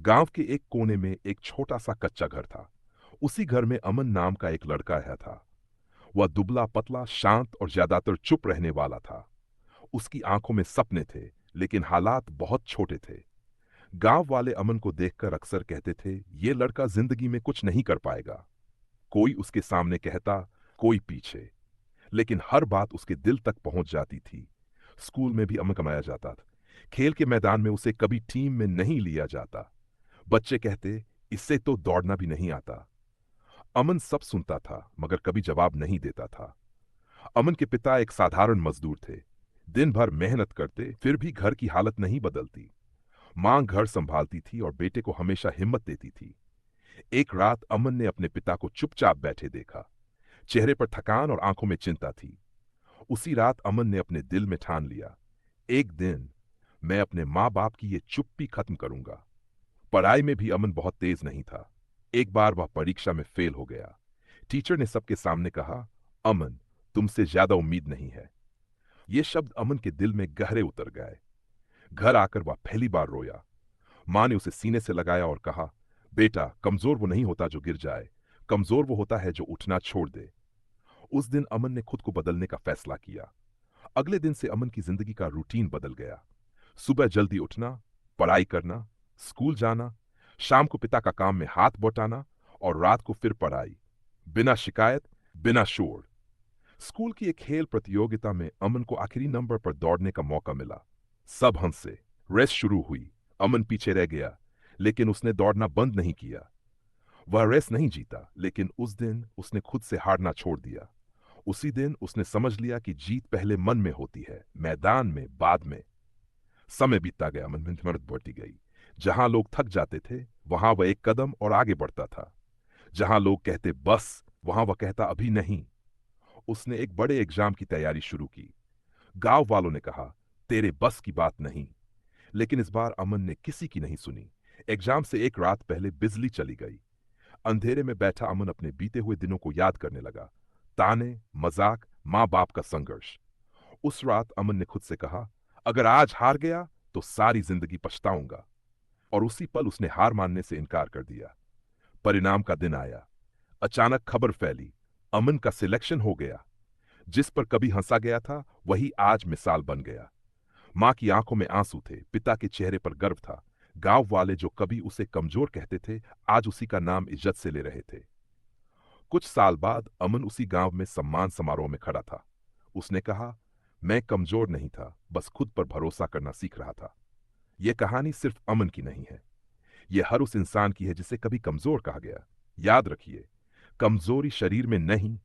गांव के एक कोने में एक छोटा सा कच्चा घर था। उसी घर में अमन नाम का एक लड़का रहा था। वह दुबला पतला, शांत और ज्यादातर चुप रहने वाला था। उसकी आंखों में सपने थे, लेकिन हालात बहुत छोटे थे। गांव वाले अमन को देखकर अक्सर कहते थे, ये लड़का जिंदगी में कुछ नहीं कर पाएगा। कोई उसके सामने कहता, कोई पीछे, लेकिन हर बात उसके दिल तक पहुंच जाती थी। स्कूल में भी अमन कमाया जाता था। खेल के मैदान में उसे कभी टीम में नहीं लिया जाता। बच्चे कहते, इससे तो दौड़ना भी नहीं आता। अमन सब सुनता था, मगर कभी जवाब नहीं देता था। अमन के पिता एक साधारण मजदूर थे। दिन भर मेहनत करते, फिर भी घर की हालत नहीं बदलती। मां घर संभालती थी और बेटे को हमेशा हिम्मत देती थी। एक रात अमन ने अपने पिता को चुपचाप बैठे देखा। चेहरे पर थकान और आंखों में चिंता थी। उसी रात अमन ने अपने दिल में ठान लिया, एक दिन मैं अपने माँ बाप की ये चुप्पी खत्म करूंगा। पढ़ाई में भी अमन बहुत तेज नहीं था। एक बार वह परीक्षा में फेल हो गया। टीचर ने सबके सामने कहा, अमन, तुमसे ज्यादा उम्मीद नहीं है। ये शब्द अमन के दिल में गहरे उतर गए। घर आकर वह पहली बार रोया। मां ने उसे सीने से लगाया और कहा, बेटा, कमजोर वो नहीं होता जो गिर जाए, कमजोर वो होता है जो उठना छोड़ दे। उस दिन अमन ने खुद को बदलने का फैसला किया। अगले दिन से अमन की जिंदगी का रूटीन बदल गया। सुबह जल्दी उठना, पढ़ाई करना, स्कूल जाना, शाम को पिता का काम में हाथ बटाना और रात को फिर पढ़ाई, बिना शिकायत, बिना शोर। स्कूल की एक खेल प्रतियोगिता में अमन को आखिरी नंबर पर दौड़ने का मौका मिला। सब हंसे। रेस शुरू हुई। अमन पीछे रह गया, लेकिन उसने दौड़ना बंद नहीं किया। वह रेस नहीं जीता, लेकिन उस दिन उसने खुद से हारना छोड़ दिया। उसी दिन उसने समझ लिया कि जीत पहले मन में होती है, मैदान में बाद में। समय बीतता गया, मन में हिम्मत बढ़ती गई। जहां लोग थक जाते थे, वहां वह एक कदम और आगे बढ़ता था। जहां लोग कहते बस, वहां वह कहता अभी नहीं। उसने एक बड़े एग्जाम की तैयारी शुरू की। गांव वालों ने कहा, तेरे बस की बात नहीं। लेकिन इस बार अमन ने किसी की नहीं सुनी। एग्जाम से एक रात पहले बिजली चली गई। अंधेरे में बैठा अमन अपने बीते हुए दिनों को याद करने लगा। ताने, मजाक, माँ बाप का संघर्ष। उस रात अमन ने खुद से कहा, अगर आज हार गया तो सारी जिंदगी पछताऊंगा। और उसी पल उसने हार मानने से इनकार कर दिया। परिणाम का दिन आया। अचानक खबर फैली, अमन का सिलेक्शन हो गया। जिस पर कभी हंसा गया था, वही आज मिसाल बन गया। मां की आंखों में आंसू थे, पिता के चेहरे पर गर्व था। गांव वाले जो कभी उसे कमजोर कहते थे, आज उसी का नाम इज्जत से ले रहे थे। कुछ साल बाद अमन उसी गांव में सम्मान समारोह में खड़ा था। उसने कहा, मैं कमजोर नहीं था, बस खुद पर भरोसा करना सीख रहा था। यह कहानी सिर्फ अमन की नहीं है, यह हर उस इंसान की है जिसे कभी कमजोर कहा गया। याद रखिए, कमजोरी शरीर में नहीं,